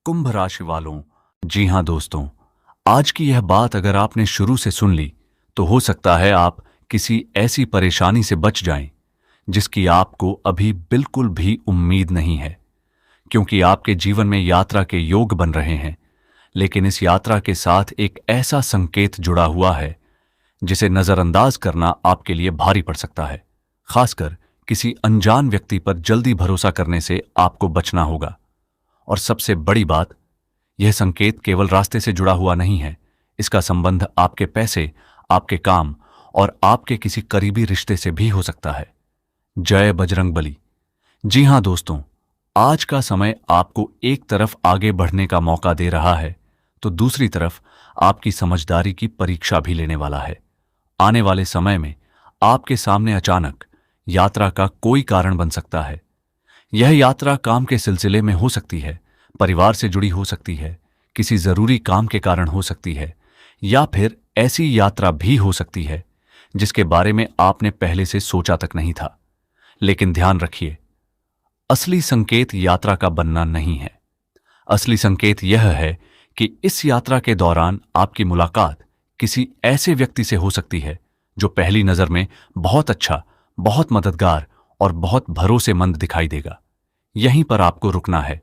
कुंभ राशि वालों। जी हाँ दोस्तों, आज की यह बात अगर आपने शुरू से सुन ली तो हो सकता है आप किसी ऐसी परेशानी से बच जाएं जिसकी आपको अभी बिल्कुल भी उम्मीद नहीं है, क्योंकि आपके जीवन में यात्रा के योग बन रहे हैं। लेकिन इस यात्रा के साथ एक ऐसा संकेत जुड़ा हुआ है जिसे नजरअंदाज करना आपके लिए भारी पड़ सकता है। खासकर किसी अनजान व्यक्ति पर जल्दी भरोसा करने से आपको बचना होगा। और सबसे बड़ी बात, यह संकेत केवल रास्ते से जुड़ा हुआ नहीं है, इसका संबंध आपके पैसे, आपके काम और आपके किसी करीबी रिश्ते से भी हो सकता है। जय बजरंगबली। जी हां दोस्तों, आज का समय आपको एक तरफ आगे बढ़ने का मौका दे रहा है तो दूसरी तरफ आपकी समझदारी की परीक्षा भी लेने वाला है। आने वाले समय में आपके सामने अचानक यात्रा का कोई कारण बन सकता है। यह यात्रा काम के सिलसिले में हो सकती है, परिवार से जुड़ी हो सकती है, किसी जरूरी काम के कारण हो सकती है, या फिर ऐसी यात्रा भी हो सकती है जिसके बारे में आपने पहले से सोचा तक नहीं था। लेकिन ध्यान रखिए, असली संकेत यात्रा का बनना नहीं है। असली संकेत यह है कि इस यात्रा के दौरान आपकी मुलाकात किसी ऐसे व्यक्ति से हो सकती है जो पहली नजर में बहुत अच्छा, बहुत मददगार और बहुत भरोसेमंद दिखाई देगा। यहीं पर आपको रुकना है,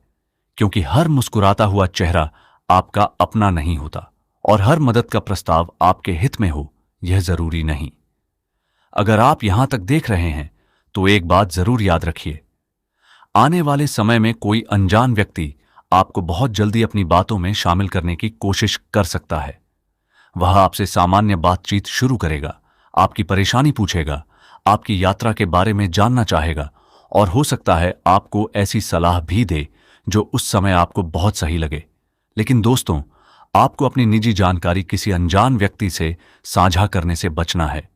क्योंकि हर मुस्कुराता हुआ चेहरा आपका अपना नहीं होता और हर मदद का प्रस्ताव आपके हित में हो, यह जरूरी नहीं। अगर आप यहां तक देख रहे हैं तो एक बात जरूर याद रखिए, आने वाले समय में कोई अनजान व्यक्ति आपको बहुत जल्दी अपनी बातों में शामिल करने की कोशिश कर सकता है। वह आपसे सामान्य बातचीत शुरू करेगा, आपकी परेशानी पूछेगा, आपकी यात्रा के बारे में जानना चाहेगा और हो सकता है आपको ऐसी सलाह भी दे जो उस समय आपको बहुत सही लगे। लेकिन दोस्तों, आपको अपनी निजी जानकारी किसी अनजान व्यक्ति से साझा करने से बचना है।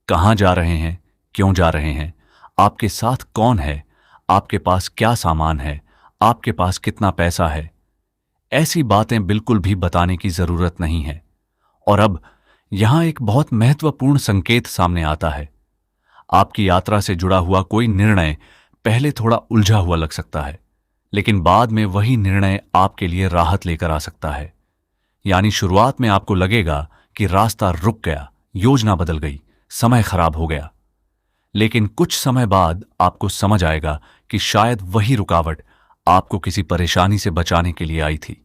कहां जा रहे हैं, क्यों जा रहे हैं, आपके साथ कौन है, आपके पास क्या सामान है, आपके पास कितना पैसा है, ऐसी बातें बिल्कुल भी बताने की जरूरत नहीं है। और अब यहां एक बहुत महत्वपूर्ण संकेत सामने आता है। आपकी यात्रा से जुड़ा हुआ कोई निर्णय पहले थोड़ा उलझा हुआ लग सकता है, लेकिन बाद में वही निर्णय आपके लिए राहत लेकर आ सकता है। यानी शुरुआत में आपको लगेगा कि रास्ता रुक गया, योजना बदल गई, समय खराब हो गया, लेकिन कुछ समय बाद आपको समझ आएगा कि शायद वही रुकावट आपको किसी परेशानी से बचाने के लिए आई थी।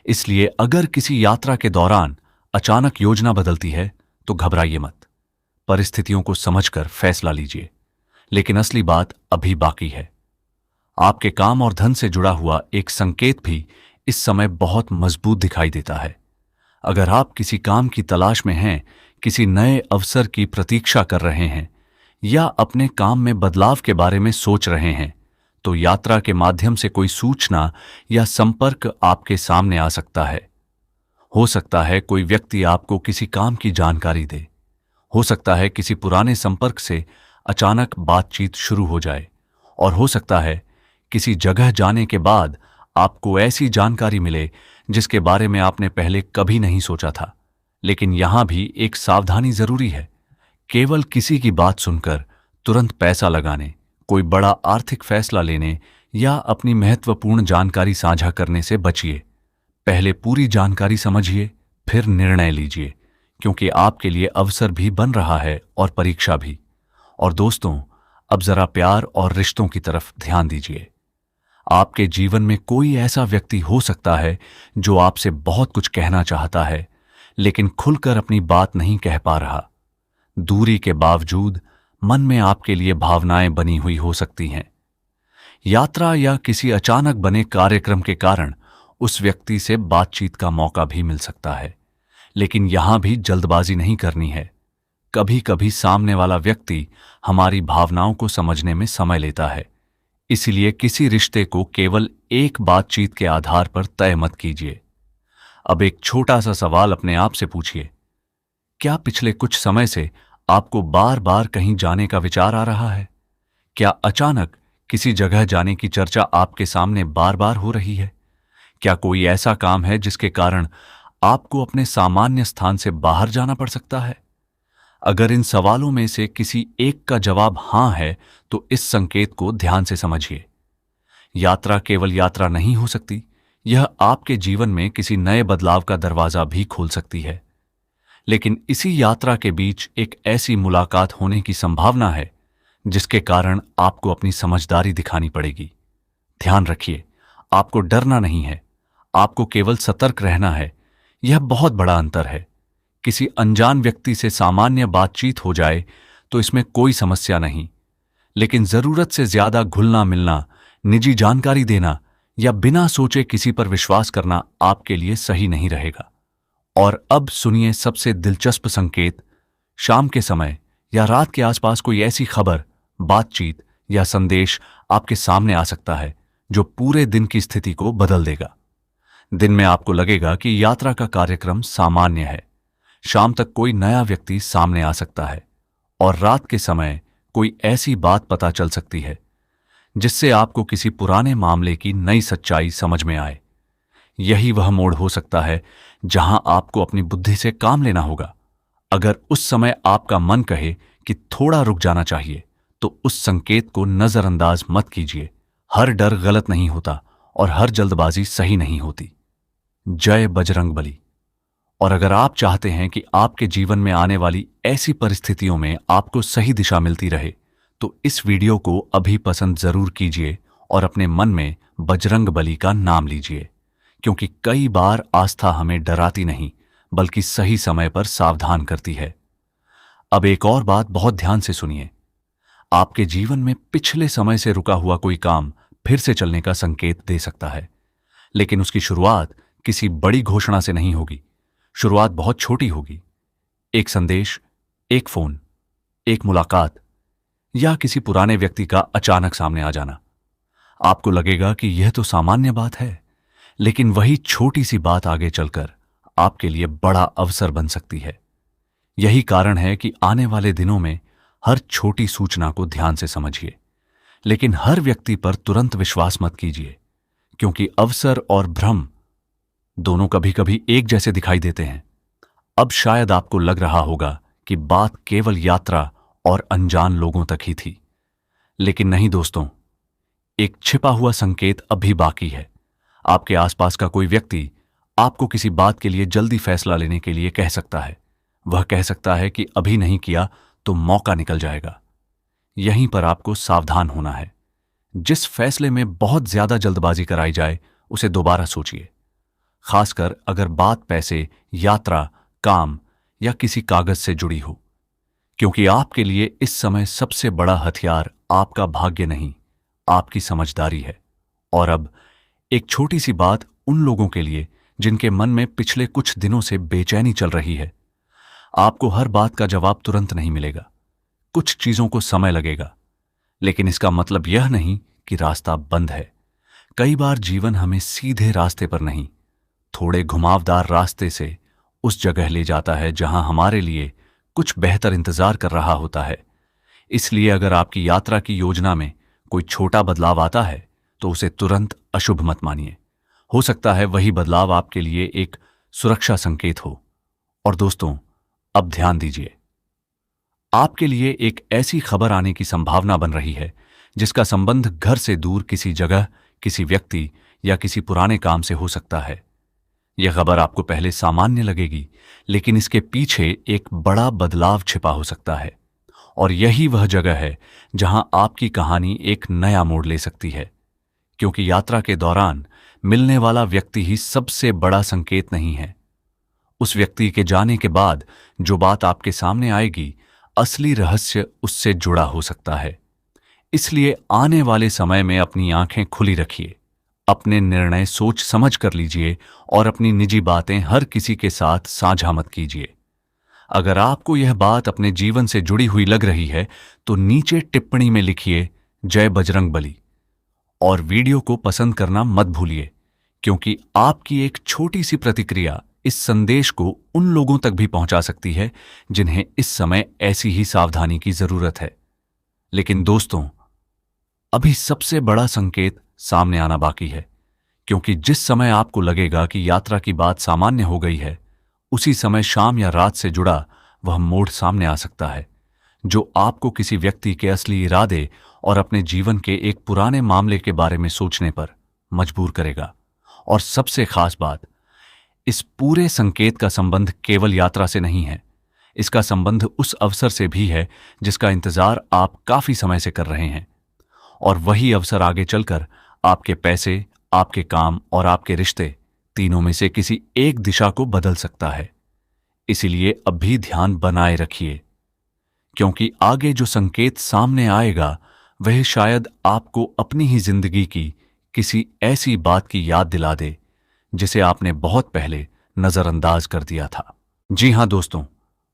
इसलिए अगर किसी यात्रा के दौरान अचानक योजना बदलती है तो घबराइए मत, परिस्थितियों को समझकर फैसला लीजिए। लेकिन असली बात अभी बाकी है। आपके काम और धन से जुड़ा हुआ एक संकेत भी इस समय बहुत मजबूत दिखाई देता है। अगर आप किसी काम की तलाश में हैं, किसी नए अवसर की प्रतीक्षा कर रहे हैं या अपने काम में बदलाव के बारे में सोच रहे हैं, तो यात्रा के माध्यम से कोई सूचना या संपर्क आपके सामने आ सकता है। हो सकता है कोई व्यक्ति आपको किसी काम की जानकारी दे, हो सकता है किसी पुराने संपर्क से अचानक बातचीत शुरू हो जाए, और हो सकता है किसी जगह जाने के बाद आपको ऐसी जानकारी मिले जिसके बारे में आपने पहले कभी नहीं सोचा था। लेकिन यहां भी एक सावधानी जरूरी है। केवल किसी की बात सुनकर तुरंत पैसा लगाने, कोई बड़ा आर्थिक फैसला लेने या अपनी महत्वपूर्ण जानकारी साझा करने से बचिए। पहले पूरी जानकारी समझिए, फिर निर्णय लीजिए, क्योंकि आपके लिए अवसर भी बन रहा है और परीक्षा भी। और दोस्तों, अब जरा प्यार और रिश्तों की तरफ ध्यान दीजिए। आपके जीवन में कोई ऐसा व्यक्ति हो सकता है जो आपसे बहुत कुछ कहना चाहता है, लेकिन खुलकर अपनी बात नहीं कह पा रहा। दूरी के बावजूद मन में आपके लिए भावनाएं बनी हुई हो सकती हैं। यात्रा या किसी अचानक बने कार्यक्रम के कारण उस व्यक्ति से बातचीत का मौका भी मिल सकता है, लेकिन यहां भी जल्दबाजी नहीं करनी है। कभी कभी सामने वाला व्यक्ति हमारी भावनाओं को समझने में समय लेता है, इसलिए किसी रिश्ते को केवल एक बातचीत के आधार पर तय मत कीजिए। अब एक छोटा सा सवाल अपने आप से पूछिए, क्या पिछले कुछ समय से आपको बार बार कहीं जाने का विचार आ रहा है? क्या अचानक किसी जगह जाने की चर्चा आपके सामने बार बार हो रही है? क्या कोई ऐसा काम है जिसके कारण आपको अपने सामान्य स्थान से बाहर जाना पड़ सकता है? अगर इन सवालों में से किसी एक का जवाब हां है तो इस संकेत को ध्यान से समझिए। यात्रा केवल यात्रा नहीं हो सकती, यह आपके जीवन में किसी नए बदलाव का दरवाजा भी खोल सकती है। लेकिन इसी यात्रा के बीच एक ऐसी मुलाकात होने की संभावना है जिसके कारण आपको अपनी समझदारी दिखानी पड़ेगी। ध्यान रखिए, आपको डरना नहीं है, आपको केवल सतर्क रहना है। यह बहुत बड़ा अंतर है। किसी अनजान व्यक्ति से सामान्य बातचीत हो जाए तो इसमें कोई समस्या नहीं, लेकिन जरूरत से ज्यादा घुलना मिलना, निजी जानकारी देना या बिना सोचे किसी पर विश्वास करना आपके लिए सही नहीं रहेगा। और अब सुनिए सबसे दिलचस्प संकेत। शाम के समय या रात के आसपास कोई ऐसी खबर, बातचीत या संदेश आपके सामने आ सकता है जो पूरे दिन की स्थिति को बदल देगा। दिन में आपको लगेगा कि यात्रा का कार्यक्रम सामान्य है, शाम तक कोई नया व्यक्ति सामने आ सकता है और रात के समय कोई ऐसी बात पता चल सकती है जिससे आपको किसी पुराने मामले की नई सच्चाई समझ में आए। यही वह मोड़ हो सकता है जहां आपको अपनी बुद्धि से काम लेना होगा। अगर उस समय आपका मन कहे कि थोड़ा रुक जाना चाहिए, तो उस संकेत को नजरअंदाज मत कीजिए। हर डर गलत नहीं होता और हर जल्दबाजी सही नहीं होती। जय बजरंग बली। और अगर आप चाहते हैं कि आपके जीवन में आने वाली ऐसी परिस्थितियों में आपको सही दिशा मिलती रहे, तो इस वीडियो को अभी पसंद जरूर कीजिए और अपने मन में बजरंग बली का नाम लीजिए, क्योंकि कई बार आस्था हमें डराती नहीं बल्कि सही समय पर सावधान करती है। अब एक और बात बहुत ध्यान से सुनिए। आपके जीवन में पिछले समय से रुका हुआ कोई काम फिर से चलने का संकेत दे सकता है, लेकिन उसकी शुरुआत किसी बड़ी घोषणा से नहीं होगी। शुरुआत बहुत छोटी होगी। एक संदेश, एक फोन, एक मुलाकात या किसी पुराने व्यक्ति का अचानक सामने आ जाना। आपको लगेगा कि यह तो सामान्य बात है, लेकिन वही छोटी सी बात आगे चलकर आपके लिए बड़ा अवसर बन सकती है। यही कारण है कि आने वाले दिनों में हर छोटी सूचना को ध्यान से समझिए, लेकिन हर व्यक्ति पर तुरंत विश्वास मत कीजिए, क्योंकि अवसर और भ्रम दोनों कभी कभी एक जैसे दिखाई देते हैं। अब शायद आपको लग रहा होगा कि बात केवल यात्रा और अनजान लोगों तक ही थी, लेकिन नहीं दोस्तों, एक छिपा हुआ संकेत अभी बाकी है। आपके आसपास का कोई व्यक्ति आपको किसी बात के लिए जल्दी फैसला लेने के लिए कह सकता है। वह कह सकता है कि अभी नहीं किया तो मौका निकल जाएगा। यहीं पर आपको सावधान होना है। जिस फैसले में बहुत ज्यादा जल्दबाजी कराई जाए, उसे दोबारा सोचिए, खासकर अगर बात पैसे, यात्रा, काम या किसी कागज से जुड़ी हो, क्योंकि आपके लिए इस समय सबसे बड़ा हथियार आपका भाग्य नहीं, आपकी समझदारी है। और अब एक छोटी सी बात उन लोगों के लिए जिनके मन में पिछले कुछ दिनों से बेचैनी चल रही है। आपको हर बात का जवाब तुरंत नहीं मिलेगा, कुछ चीजों को समय लगेगा, लेकिन इसका मतलब यह नहीं कि रास्ता बंद है। कई बार जीवन हमें सीधे रास्ते पर नहीं, थोड़े घुमावदार रास्ते से उस जगह ले जाता है जहां हमारे लिए कुछ बेहतर इंतजार कर रहा होता है। इसलिए अगर आपकी यात्रा की योजना में कोई छोटा बदलाव आता है, तो उसे तुरंत अशुभ मत मानिए। हो सकता है वही बदलाव आपके लिए एक सुरक्षा संकेत हो। और दोस्तों, अब ध्यान दीजिए, आपके लिए एक ऐसी खबर आने की संभावना बन रही है जिसका संबंध घर से दूर किसी जगह, किसी व्यक्ति या किसी पुराने काम से हो सकता है। यह खबर आपको पहले सामान्य लगेगी, लेकिन इसके पीछे एक बड़ा बदलाव छिपा हो सकता है। और यही वह जगह है जहां आपकी कहानी एक नया मोड़ ले सकती है, क्योंकि यात्रा के दौरान मिलने वाला व्यक्ति ही सबसे बड़ा संकेत नहीं है। उस व्यक्ति के जाने के बाद जो बात आपके सामने आएगी, असली रहस्य उससे जुड़ा हो सकता है। इसलिए आने वाले समय में अपनी आंखें खुली रखिए, अपने निर्णय सोच समझ कर लीजिए और अपनी निजी बातें हर किसी के साथ साझा मत कीजिए। अगर आपको यह बात अपने जीवन से जुड़ी हुई लग रही है, तो नीचे टिप्पणी में लिखिए जय बजरंग बली, और वीडियो को पसंद करना मत भूलिए, क्योंकि आपकी एक छोटी सी प्रतिक्रिया इस संदेश को उन लोगों तक भी पहुंचा सकती है जिन्हें इस समय ऐसी ही सावधानी की जरूरत है। लेकिन दोस्तों, अभी सबसे बड़ा संकेत सामने आना बाकी है, क्योंकि जिस समय आपको लगेगा कि यात्रा की बात सामान्य हो गई है, उसी समय शाम या रात से जुड़ा वह मोड़ सामने आ सकता है जो आपको किसी व्यक्ति के असली इरादे और अपने जीवन के एक पुराने मामले के बारे में सोचने पर मजबूर करेगा। और सबसे खास बात, इस पूरे संकेत का संबंध केवल यात्रा से नहीं है। इसका संबंध उस अवसर से भी है जिसका इंतजार आप काफी समय से कर रहे हैं। और वही अवसर आगे चलकर आपके पैसे, आपके काम और आपके रिश्ते, तीनों में से किसी एक दिशा को बदल सकता है। इसीलिए अब भी ध्यान बनाए रखिए, क्योंकि आगे जो संकेत सामने आएगा वह शायद आपको अपनी ही जिंदगी की किसी ऐसी बात की याद दिला दे जिसे आपने बहुत पहले नजरअंदाज कर दिया था। जी हां दोस्तों,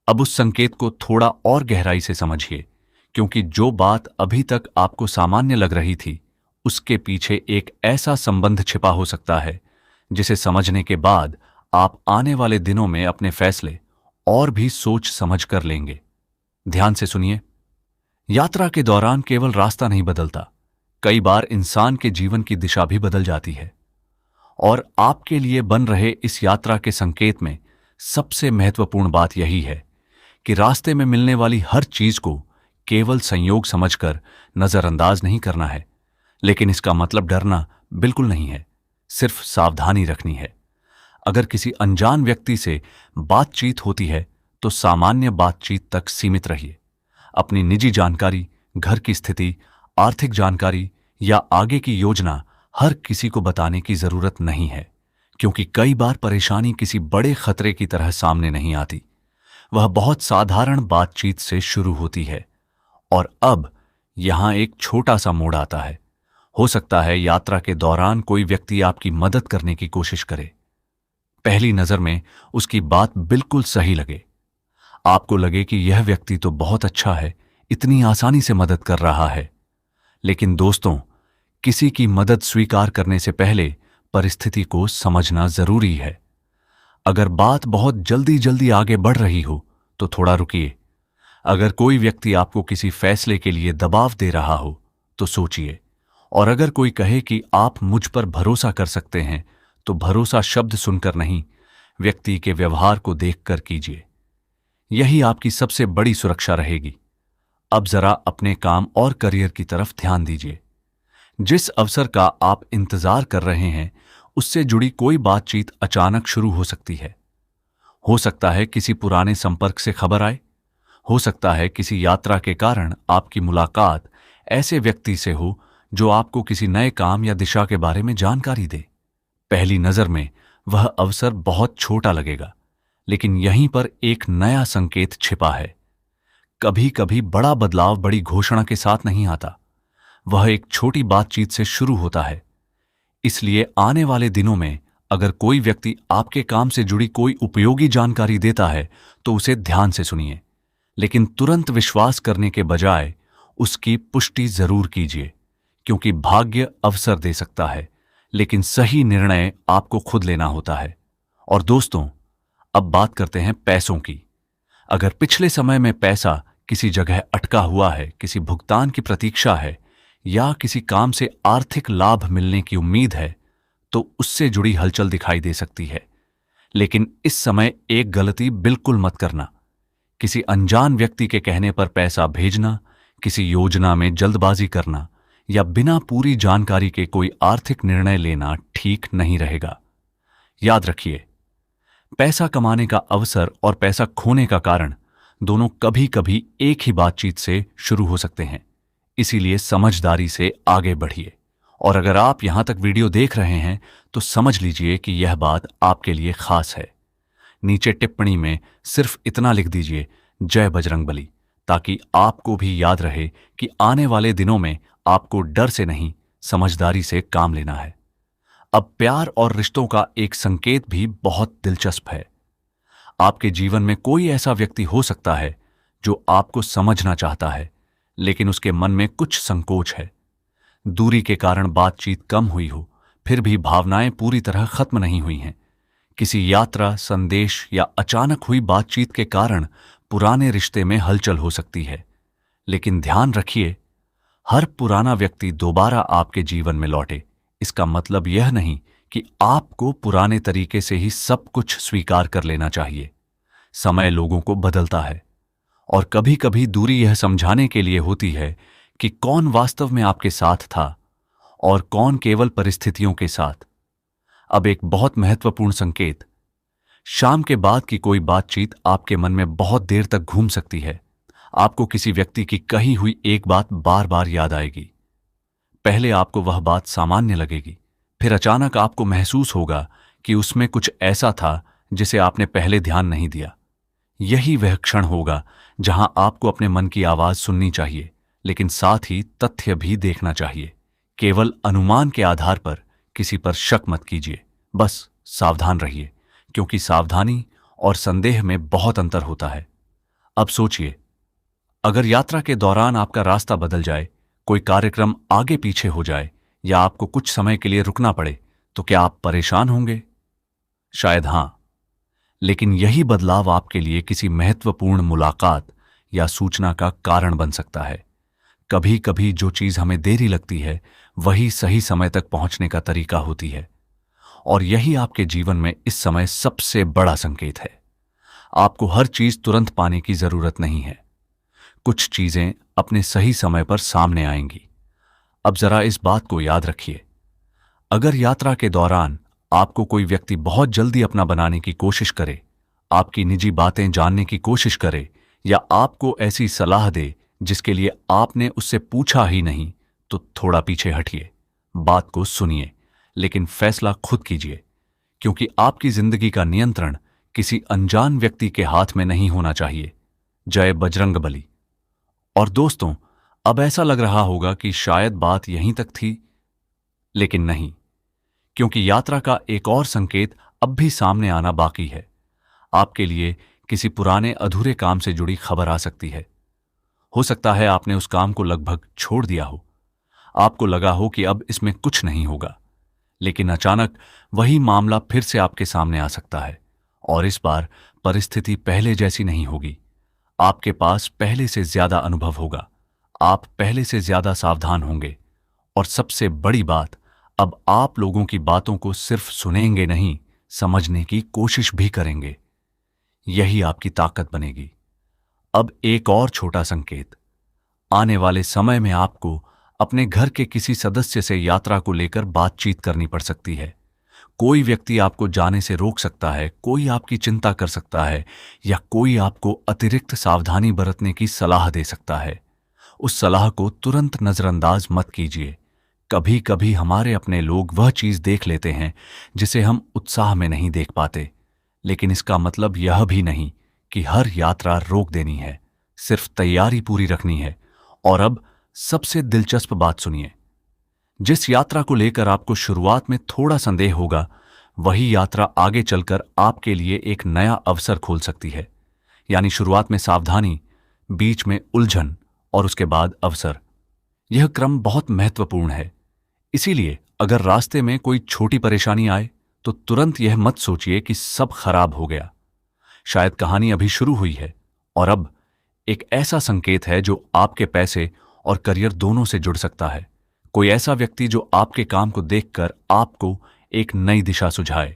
अब उस संकेत को थोड़ा और गहराई से समझिए, क्योंकि जो बात अभी तक आपको सामान्य लग रही थी उसके पीछे एक ऐसा संबंध छिपा हो सकता है जिसे समझने के बाद आप आने वाले दिनों में अपने फैसले और भी सोच समझ कर लेंगे। ध्यान से सुनिए। यात्रा के दौरान केवल रास्ता नहीं बदलता, कई बार इंसान के जीवन की दिशा भी बदल जाती है। और आपके लिए बन रहे इस यात्रा के संकेत में सबसे महत्वपूर्ण बात यही है कि रास्ते में मिलने वाली हर चीज को केवल संयोग समझकर नजरअंदाज नहीं करना है। लेकिन इसका मतलब डरना बिल्कुल नहीं है, सिर्फ सावधानी रखनी है। अगर किसी अनजान व्यक्ति से बातचीत होती है तो सामान्य बातचीत तक सीमित रहिए। अपनी निजी जानकारी, घर की स्थिति, आर्थिक जानकारी या आगे की योजना हर किसी को बताने की जरूरत नहीं है, क्योंकि कई बार परेशानी किसी बड़े खतरे की तरह सामने नहीं आती। वह बहुत साधारण बातचीत से शुरू होती है। और अब यहां एक छोटा सा मोड़ आता है। हो सकता है यात्रा के दौरान कोई व्यक्ति आपकी मदद करने की कोशिश करे। पहली नजर में उसकी बात बिल्कुल सही लगे, आपको लगे कि यह व्यक्ति तो बहुत अच्छा है, इतनी आसानी से मदद कर रहा है। लेकिन दोस्तों, किसी की मदद स्वीकार करने से पहले परिस्थिति को समझना जरूरी है। अगर बात बहुत जल्दी जल्दी आगे बढ़ रही हो तो थोड़ा रुकिए। अगर कोई व्यक्ति आपको किसी फैसले के लिए दबाव दे रहा हो तो सोचिए। और अगर कोई कहे कि आप मुझ पर भरोसा कर सकते हैं तो भरोसा शब्द सुनकर नहीं, व्यक्ति के व्यवहार को देखकर कीजिए। यही आपकी सबसे बड़ी सुरक्षा रहेगी। अब जरा अपने काम और करियर की तरफ ध्यान दीजिए। जिस अवसर का आप इंतजार कर रहे हैं उससे जुड़ी कोई बातचीत अचानक शुरू हो सकती है। हो सकता है किसी पुराने संपर्क से खबर आए, हो सकता है किसी यात्रा के कारण आपकी मुलाकात ऐसे व्यक्ति से हो जो आपको किसी नए काम या दिशा के बारे में जानकारी दे। पहली नजर में वह अवसर बहुत छोटा लगेगा, लेकिन यहीं पर एक नया संकेत छिपा है। कभी कभी बड़ा बदलाव बड़ी घोषणा के साथ नहीं आता, वह एक छोटी बातचीत से शुरू होता है। इसलिए आने वाले दिनों में अगर कोई व्यक्ति आपके काम से जुड़ी कोई उपयोगी जानकारी देता है तो उसे ध्यान से सुनिए, लेकिन तुरंत विश्वास करने के बजाय उसकी पुष्टि जरूर कीजिए, क्योंकि भाग्य अवसर दे सकता है, लेकिन सही निर्णय आपको खुद लेना होता है। और दोस्तों, अब बात करते हैं पैसों की। अगर पिछले समय में पैसा किसी जगह अटका हुआ है, किसी भुगतान की प्रतीक्षा है या किसी काम से आर्थिक लाभ मिलने की उम्मीद है, तो उससे जुड़ी हलचल दिखाई दे सकती है। लेकिन इस समय एक गलती बिल्कुल मत करना। किसी अनजान व्यक्ति के कहने पर पैसा भेजना, किसी योजना में जल्दबाजी करना या बिना पूरी जानकारी के कोई आर्थिक निर्णय लेना ठीक नहीं रहेगा। याद रखिए, पैसा कमाने का अवसर और पैसा खोने का कारण दोनों कभी कभी एक ही बातचीत से शुरू हो सकते हैं। इसीलिए समझदारी से आगे बढ़िए। और अगर आप यहां तक वीडियो देख रहे हैं तो समझ लीजिए कि यह बात आपके लिए खास है। नीचे टिप्पणी में सिर्फ इतना लिख दीजिए, जय बजरंगबली, ताकि आपको भी याद रहे कि आने वाले दिनों में आपको डर से नहीं, समझदारी से काम लेना है। अब प्यार और रिश्तों का एक संकेत भी बहुत दिलचस्प है। आपके जीवन में कोई ऐसा व्यक्ति हो सकता है जो आपको समझना चाहता है, लेकिन उसके मन में कुछ संकोच है। दूरी के कारण बातचीत कम हुई हो, फिर भी भावनाएं पूरी तरह खत्म नहीं हुई हैं। किसी यात्रा, संदेश या अचानक हुई बातचीत के कारण पुराने रिश्ते में हलचल हो सकती है। लेकिन ध्यान रखिए, हर पुराना व्यक्ति दोबारा आपके जीवन में लौटे, इसका मतलब यह नहीं कि आपको पुराने तरीके से ही सब कुछ स्वीकार कर लेना चाहिए। समय लोगों को बदलता है और कभी कभी दूरी यह समझाने के लिए होती है कि कौन वास्तव में आपके साथ था और कौन केवल परिस्थितियों के साथ। अब एक बहुत महत्वपूर्ण संकेत। शाम के बाद की कोई बातचीत आपके मन में बहुत देर तक घूम सकती है। आपको किसी व्यक्ति की कही हुई एक बात बार बार याद आएगी। पहले आपको वह बात सामान्य लगेगी, फिर अचानक आपको महसूस होगा कि उसमें कुछ ऐसा था जिसे आपने पहले ध्यान नहीं दिया। यही वह क्षण होगा जहां आपको अपने मन की आवाज सुननी चाहिए, लेकिन साथ ही तथ्य भी देखना चाहिए। केवल अनुमान के आधार पर किसी पर शक मत कीजिए, बस सावधान रहिए, क्योंकि सावधानी और संदेह में बहुत अंतर होता है। अब सोचिए, अगर यात्रा के दौरान आपका रास्ता बदल जाए, कोई कार्यक्रम आगे पीछे हो जाए या आपको कुछ समय के लिए रुकना पड़े, तो क्या आप परेशान होंगे? शायद हां, लेकिन यही बदलाव आपके लिए किसी महत्वपूर्ण मुलाकात या सूचना का कारण बन सकता है। कभी कभी जो चीज हमें देरी लगती है, वही सही समय तक पहुंचने का तरीका होती है। और यही आपके जीवन में इस समय सबसे बड़ा संकेत है। आपको हर चीज तुरंत पाने की जरूरत नहीं है। कुछ चीजें अपने सही समय पर सामने आएंगी। अब जरा इस बात को याद रखिए, अगर यात्रा के दौरान आपको कोई व्यक्ति बहुत जल्दी अपना बनाने की कोशिश करे, आपकी निजी बातें जानने की कोशिश करे या आपको ऐसी सलाह दे जिसके लिए आपने उससे पूछा ही नहीं, तो थोड़ा पीछे हटिए, बात को सुनिए, लेकिन फैसला खुद कीजिए, क्योंकि आपकी जिंदगी का नियंत्रण किसी अनजान व्यक्ति के हाथ में नहीं होना चाहिए। जय बजरंगबली। और दोस्तों, अब ऐसा लग रहा होगा कि शायद बात यहीं तक थी, लेकिन नहीं, क्योंकि यात्रा का एक और संकेत अब भी सामने आना बाकी है। आपके लिए किसी पुराने अधूरे काम से जुड़ी खबर आ सकती है। हो सकता है आपने उस काम को लगभग छोड़ दिया हो, आपको लगा हो कि अब इसमें कुछ नहीं होगा, लेकिन अचानक वही मामला फिर से आपके सामने आ सकता है। और इस बार परिस्थिति पहले जैसी नहीं होगी। आपके पास पहले से ज्यादा अनुभव होगा, आप पहले से ज्यादा सावधान होंगे, और सबसे बड़ी बात, अब आप लोगों की बातों को सिर्फ सुनेंगे नहीं, समझने की कोशिश भी करेंगे। यही आपकी ताकत बनेगी। अब एक और छोटा संकेत, आने वाले समय में आपको अपने घर के किसी सदस्य से यात्रा को लेकर बातचीत करनी पड़ सकती है। कोई व्यक्ति आपको जाने से रोक सकता है, कोई आपकी चिंता कर सकता है, या कोई आपको अतिरिक्त सावधानी बरतने की सलाह दे सकता है। उस सलाह को तुरंत नजरअंदाज मत कीजिए। कभी कभी हमारे अपने लोग वह चीज देख लेते हैं जिसे हम उत्साह में नहीं देख पाते, लेकिन इसका मतलब यह भी नहीं कि हर यात्रा रोक देनी है, सिर्फ तैयारी पूरी रखनी है। और अब सबसे दिलचस्प बात सुनिए, जिस यात्रा को लेकर आपको शुरुआत में थोड़ा संदेह होगा, वही यात्रा आगे चलकर आपके लिए एक नया अवसर खोल सकती है। यानी शुरुआत में सावधानी, बीच में उलझन और उसके बाद अवसर। यह क्रम बहुत महत्वपूर्ण है। इसीलिए अगर रास्ते में कोई छोटी परेशानी आए, तो तुरंत यह मत सोचिए कि सब खराब हो गया। शायद कहानी अभी शुरू हुई है, और अब एक ऐसा संकेत है जो आपके पैसे और करियर दोनों से जुड़ सकता है। कोई ऐसा व्यक्ति जो आपके काम को देखकर आपको एक नई दिशा सुझाए।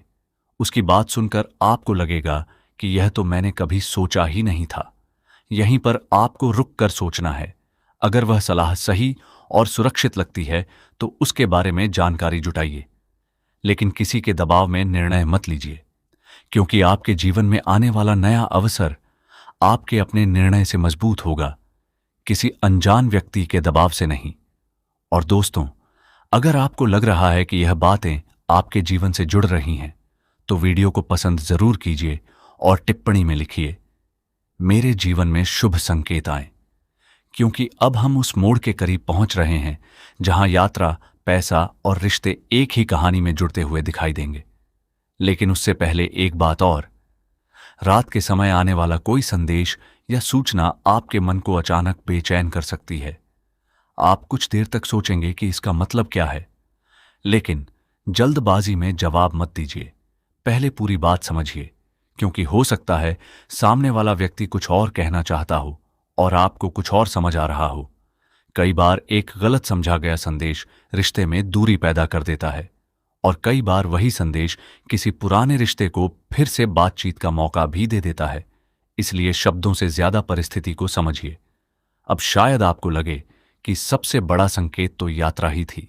उसकी बात सुनकर आपको लगेगा कि यह तो मैंने कभी सोचा ही नहीं था। यहीं पर आपको रुक कर सोचना है। अगर वह सलाह सही और सुरक्षित लगती है, तो उसके बारे में जानकारी जुटाइए, लेकिन किसी के दबाव में निर्णय मत लीजिए, क्योंकि आपके जीवन में आने वाला नया अवसर आपके अपने निर्णय से मजबूत होगा, किसी अनजान व्यक्ति के दबाव से नहीं। और दोस्तों, अगर आपको लग रहा है कि यह बातें आपके जीवन से जुड़ रही हैं, तो वीडियो को पसंद जरूर कीजिए और टिप्पणी में लिखिए, मेरे जीवन में शुभ संकेत आए। क्योंकि अब हम उस मोड़ के करीब पहुंच रहे हैं जहां यात्रा, पैसा और रिश्ते एक ही कहानी में जुड़ते हुए दिखाई देंगे। लेकिन उससे पहले एक बात और, रात के समय आने वाला कोई संदेश या सूचना आपके मन को अचानक बेचैन कर सकती है। आप कुछ देर तक सोचेंगे कि इसका मतलब क्या है, लेकिन जल्दबाजी में जवाब मत दीजिए। पहले पूरी बात समझिए, क्योंकि हो सकता है सामने वाला व्यक्ति कुछ और कहना चाहता हो और आपको कुछ और समझ आ रहा हो। कई बार एक गलत समझा गया संदेश रिश्ते में दूरी पैदा कर देता है, और कई बार वही संदेश किसी पुराने रिश्ते को फिर से बातचीत का मौका भी दे देता है। इसलिए शब्दों से ज्यादा परिस्थिति को समझिए। अब शायद आपको लगे कि सबसे बड़ा संकेत तो यात्रा ही थी,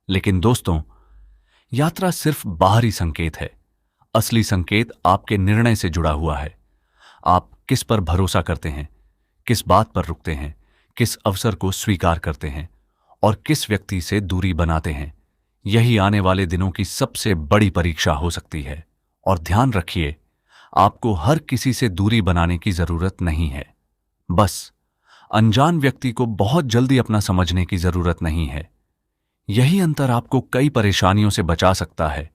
लेकिन दोस्तों, यात्रा सिर्फ बाहरी संकेत है। असली संकेत आपके निर्णय से जुड़ा हुआ है। आप किस पर भरोसा करते हैं, किस बात पर रुकते हैं, किस अवसर को स्वीकार करते हैं और किस व्यक्ति से दूरी बनाते हैं। यही आने वाले दिनों की सबसे बड़ी परीक्षा हो सकती है। और ध्यान रखिए, आपको हर किसी से दूरी बनाने की जरूरत नहीं है। बस अनजान व्यक्ति को बहुत जल्दी अपना समझने की जरूरत नहीं है। यही अंतर आपको कई परेशानियों से बचा सकता है।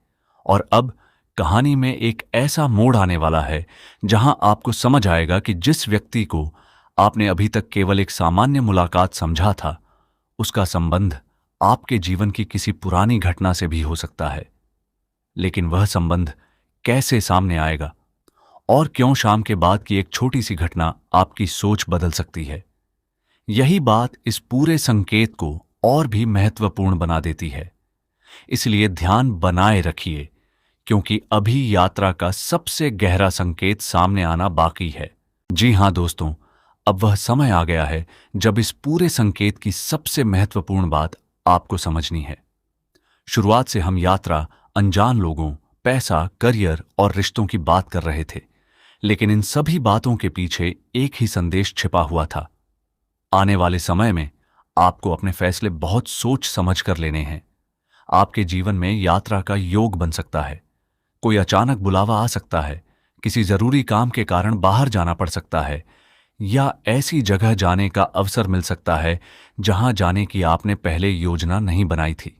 और अब कहानी में एक ऐसा मोड़ आने वाला है जहां आपको समझ आएगा कि जिस व्यक्ति को आपने अभी तक केवल एक सामान्य मुलाकात समझा था, उसका संबंध आपके जीवन की किसी पुरानी घटना से भी हो सकता है। लेकिन वह संबंध कैसे सामने आएगा और क्यों शाम के बाद की एक छोटी सी घटना आपकी सोच बदल सकती है, यही बात इस पूरे संकेत को और भी महत्वपूर्ण बना देती है। इसलिए ध्यान बनाए रखिए, क्योंकि अभी यात्रा का सबसे गहरा संकेत सामने आना बाकी है। जी हां दोस्तों, अब वह समय आ गया है जब इस पूरे संकेत की सबसे महत्वपूर्ण बात आपको समझनी है। शुरुआत से हम यात्रा, अनजान लोगों, पैसा, करियर और रिश्तों की बात कर रहे थे, लेकिन इन सभी बातों के पीछे एक ही संदेश छिपा हुआ था। आने वाले समय में आपको अपने फैसले बहुत सोच समझ कर लेने हैं। आपके जीवन में यात्रा का योग बन सकता है। कोई अचानक बुलावा आ सकता है, किसी जरूरी काम के कारण बाहर जाना पड़ सकता है, या ऐसी जगह जाने का अवसर मिल सकता है जहां जाने की आपने पहले योजना नहीं बनाई थी।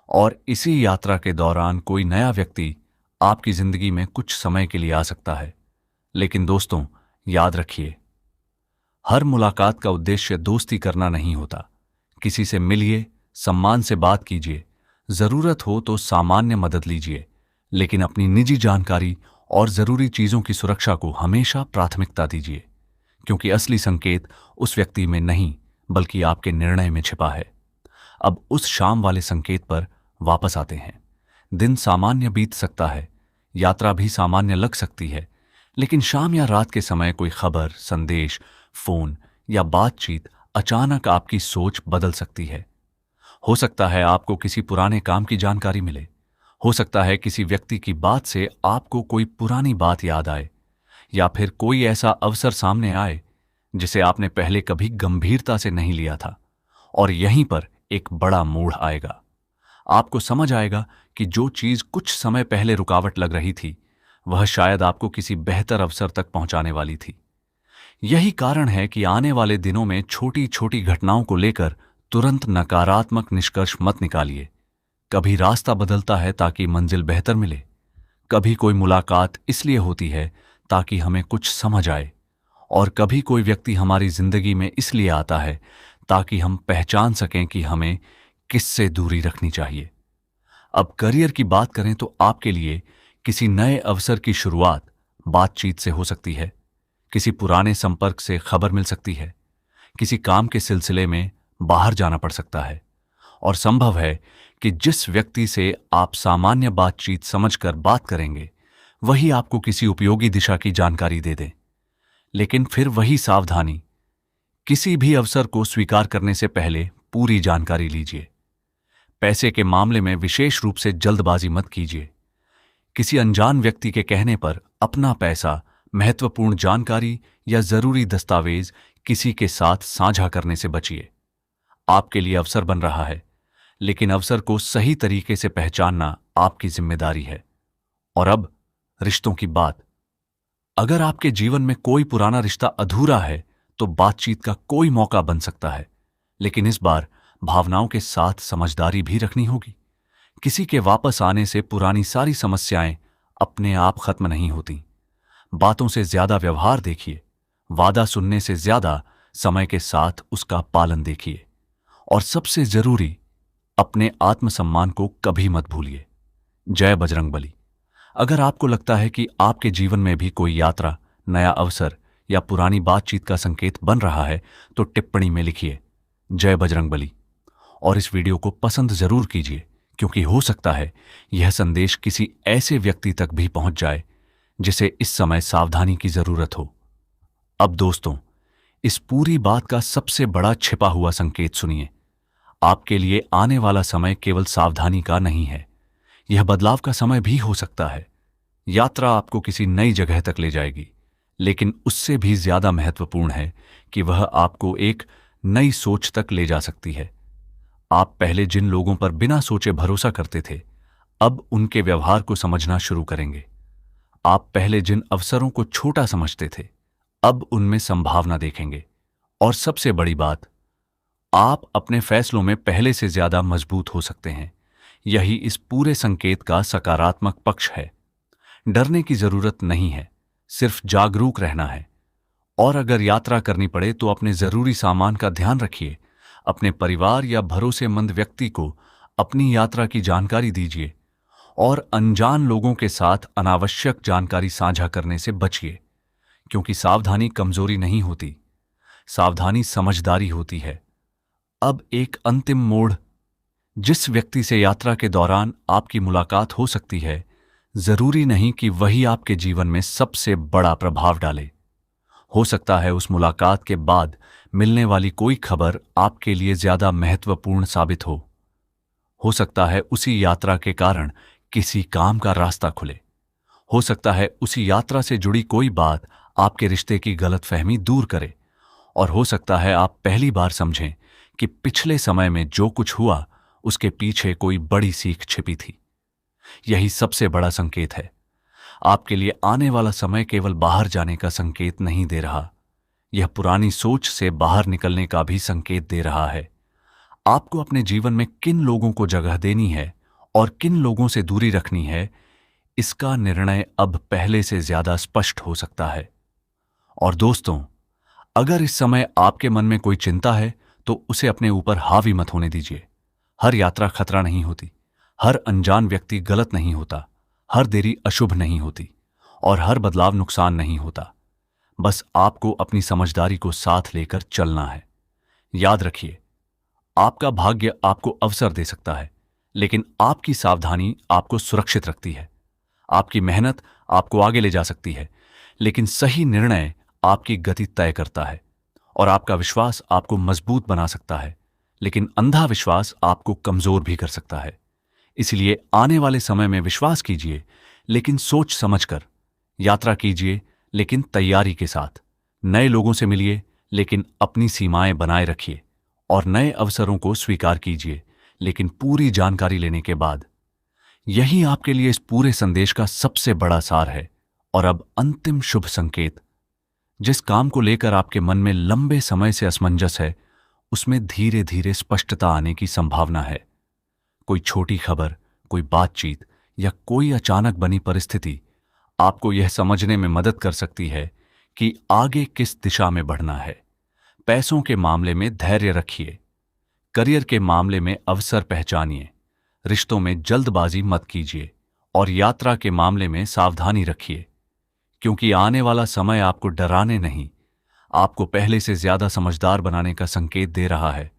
और इसी यात्रा के दौरान कोई नया व्यक्ति आपकी जिंदगी में कुछ समय के लिए आ सकता है। लेकिन दोस्तों, याद रखिए, हर मुलाकात का उद्देश्य दोस्ती करना नहीं होता। किसी से मिलिए, सम्मान से बात कीजिए, जरूरत हो तो सामान्य मदद लीजिए, लेकिन अपनी निजी जानकारी और जरूरी चीजों की सुरक्षा को हमेशा प्राथमिकता दीजिए, क्योंकि असली संकेत उस व्यक्ति में नहीं बल्कि आपके निर्णय में छिपा है। अब उस शाम वाले संकेत पर वापस आते हैं। दिन सामान्य बीत सकता है, यात्रा भी सामान्य लग सकती है, लेकिन शाम या रात के समय कोई खबर, संदेश, फोन या बातचीत अचानक आपकी सोच बदल सकती है। हो सकता है आपको किसी पुराने काम की जानकारी मिले, हो सकता है किसी व्यक्ति की बात से आपको कोई पुरानी बात याद आए, या फिर कोई ऐसा अवसर सामने आए जिसे आपने पहले कभी गंभीरता से नहीं लिया था। और यहीं पर एक बड़ा मोड़ आएगा। आपको समझ आएगा कि जो चीज कुछ समय पहले रुकावट लग रही थी, वह शायद आपको किसी बेहतर अवसर तक पहुंचाने वाली थी। यही कारण है कि आने वाले दिनों में छोटी छोटी घटनाओं को लेकर तुरंत नकारात्मक निष्कर्ष मत निकालिए। कभी रास्ता बदलता है ताकि मंजिल बेहतर मिले, कभी कोई मुलाकात इसलिए होती है ताकि हमें कुछ समझ आए, और कभी कोई व्यक्ति हमारी जिंदगी में इसलिए आता है ताकि हम पहचान सकें कि हमें किससे दूरी रखनी चाहिए। अब करियर की बात करें तो आपके लिए किसी नए अवसर की शुरुआत बातचीत से हो सकती है, किसी पुराने संपर्क से खबर मिल सकती है, किसी काम के सिलसिले में बाहर जाना पड़ सकता है, और संभव है कि जिस व्यक्ति से आप सामान्य बातचीत समझकर बात करेंगे, वही आपको किसी उपयोगी दिशा की जानकारी दे दे। लेकिन फिर वही सावधानी, किसी भी अवसर को स्वीकार करने से पहले पूरी जानकारी लीजिए। पैसे के मामले में विशेष रूप से जल्दबाजी मत कीजिए। किसी अनजान व्यक्ति के कहने पर अपना पैसा, महत्वपूर्ण जानकारी या जरूरी दस्तावेज किसी के साथ साझा करने से बचिए। आपके लिए अवसर बन रहा है, लेकिन अवसर को सही तरीके से पहचानना आपकी जिम्मेदारी है। और अब रिश्तों की बात। अगर आपके जीवन में कोई पुराना रिश्ता अधूरा है तो बातचीत का कोई मौका बन सकता है, लेकिन इस बार भावनाओं के साथ समझदारी भी रखनी होगी। किसी के वापस आने से पुरानी सारी समस्याएं अपने आप खत्म नहीं होती। बातों से ज्यादा व्यवहार देखिए, वादा सुनने से ज्यादा समय के साथ उसका पालन देखिए, और सबसे जरूरी, अपने आत्मसम्मान को कभी मत भूलिए। जय बजरंगबली। अगर आपको लगता है कि आपके जीवन में भी कोई यात्रा, नया अवसर या पुरानी बातचीत का संकेत बन रहा है, तो टिप्पणी में लिखिए जय बजरंगबली, और इस वीडियो को पसंद जरूर कीजिए, क्योंकि हो सकता है यह संदेश किसी ऐसे व्यक्ति तक भी पहुंच जाए जिसे इस समय सावधानी की जरूरत हो। अब दोस्तों, इस पूरी बात का सबसे बड़ा छिपा हुआ संकेत सुनिए। आपके लिए आने वाला समय केवल सावधानी का नहीं है, यह बदलाव का समय भी हो सकता है। यात्रा आपको किसी नई जगह तक ले जाएगी, लेकिन उससे भी ज्यादा महत्वपूर्ण है कि वह आपको एक नई सोच तक ले जा सकती है। आप पहले जिन लोगों पर बिना सोचे भरोसा करते थे, अब उनके व्यवहार को समझना शुरू करेंगे। आप पहले जिन अवसरों को छोटा समझते थे, अब उनमें संभावना देखेंगे। और सबसे बड़ी बात, आप अपने फैसलों में पहले से ज्यादा मजबूत हो सकते हैं। यही इस पूरे संकेत का सकारात्मक पक्ष है। डरने की जरूरत नहीं है, सिर्फ जागरूक रहना है। और अगर यात्रा करनी पड़े तो अपने जरूरी सामान का ध्यान रखिए। अपने परिवार या भरोसेमंद व्यक्ति को अपनी यात्रा की जानकारी दीजिए और अनजान लोगों के साथ अनावश्यक जानकारी साझा करने से बचिए, क्योंकि सावधानी कमजोरी नहीं होती, सावधानी समझदारी होती है। अब एक अंतिम मोड़, जिस व्यक्ति से यात्रा के दौरान आपकी मुलाकात हो सकती है, जरूरी नहीं कि वही आपके जीवन में सबसे बड़ा प्रभाव डाले। हो सकता है उस मुलाकात के बाद मिलने वाली कोई खबर आपके लिए ज्यादा महत्वपूर्ण साबित हो सकता है उसी यात्रा के कारण किसी काम का रास्ता खुले। हो सकता है उसी यात्रा से जुड़ी कोई बात आपके रिश्ते की गलतफहमी दूर करे। और हो सकता है आप पहली बार समझें कि पिछले समय में जो कुछ हुआ उसके पीछे कोई बड़ी सीख छिपी थी। यही सबसे बड़ा संकेत है। आपके लिए आने वाला समय केवल बाहर जाने का संकेत नहीं दे रहा, यह पुरानी सोच से बाहर निकलने का भी संकेत दे रहा है। आपको अपने जीवन में किन लोगों को जगह देनी है और किन लोगों से दूरी रखनी है, इसका निर्णय अब पहले से ज्यादा स्पष्ट हो सकता है। और दोस्तों, अगर इस समय आपके मन में कोई चिंता है तो उसे अपने ऊपर हावी मत होने दीजिए। हर यात्रा खतरा नहीं होती, हर अनजान व्यक्ति गलत नहीं होता, हर देरी अशुभ नहीं होती और हर बदलाव नुकसान नहीं होता। बस आपको अपनी समझदारी को साथ लेकर चलना है। याद रखिए, आपका भाग्य आपको अवसर दे सकता है, लेकिन आपकी सावधानी आपको सुरक्षित रखती है। आपकी मेहनत आपको आगे ले जा सकती है, लेकिन सही निर्णय आपकी गति तय करता है। और आपका विश्वास आपको मजबूत बना सकता है, लेकिन अंधा विश्वास आपको कमजोर भी कर सकता है। इसलिए आने वाले समय में विश्वास कीजिए, लेकिन सोच समझकर। यात्रा कीजिए, लेकिन तैयारी के साथ। नए लोगों से मिलिए, लेकिन अपनी सीमाएं बनाए रखिए। और नए अवसरों को स्वीकार कीजिए, लेकिन पूरी जानकारी लेने के बाद। यही आपके लिए इस पूरे संदेश का सबसे बड़ा सार है। और अब अंतिम शुभ संकेत, जिस काम को लेकर आपके मन में लंबे समय से असमंजस है, उसमें धीरे धीरे स्पष्टता आने की संभावना है। कोई छोटी खबर, कोई बातचीत या कोई अचानक बनी परिस्थिति आपको यह समझने में मदद कर सकती है कि आगे किस दिशा में बढ़ना है। पैसों के मामले में धैर्य रखिए, करियर के मामले में अवसर पहचानिए, रिश्तों में जल्दबाजी मत कीजिए और यात्रा के मामले में सावधानी रखिए, क्योंकि आने वाला समय आपको डराने नहीं, आपको पहले से ज्यादा समझदार बनाने का संकेत दे रहा है।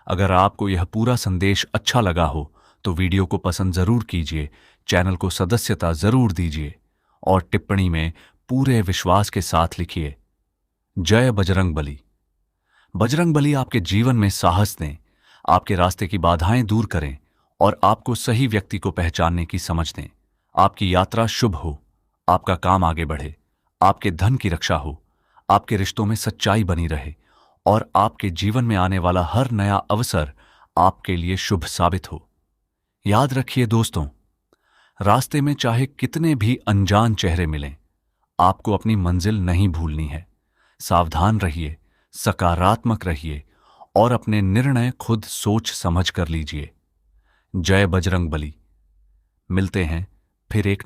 अगर आपको यह पूरा संदेश अच्छा लगा हो तो वीडियो को पसंद जरूर कीजिए, चैनल को सदस्यता जरूर दीजिए और टिप्पणी में पूरे विश्वास के साथ लिखिए, जय बजरंगबली। बजरंगबली आपके जीवन में साहस दें, आपके रास्ते की बाधाएं दूर करें और आपको सही व्यक्ति को पहचानने की समझ दें। आपकी यात्रा शुभ हो, आपका काम आगे बढ़े, आपके धन की रक्षा हो, आपके रिश्तों में सच्चाई बनी रहे और आपके जीवन में आने वाला हर नया अवसर आपके लिए शुभ साबित हो। याद रखिए दोस्तों, रास्ते में चाहे कितने भी अनजान चेहरे मिलें, आपको अपनी मंजिल नहीं भूलनी है। सावधान रहिए, सकारात्मक रहिए और अपने निर्णय खुद सोच समझ कर लीजिए। जय बजरंगबली। मिलते हैं फिर एक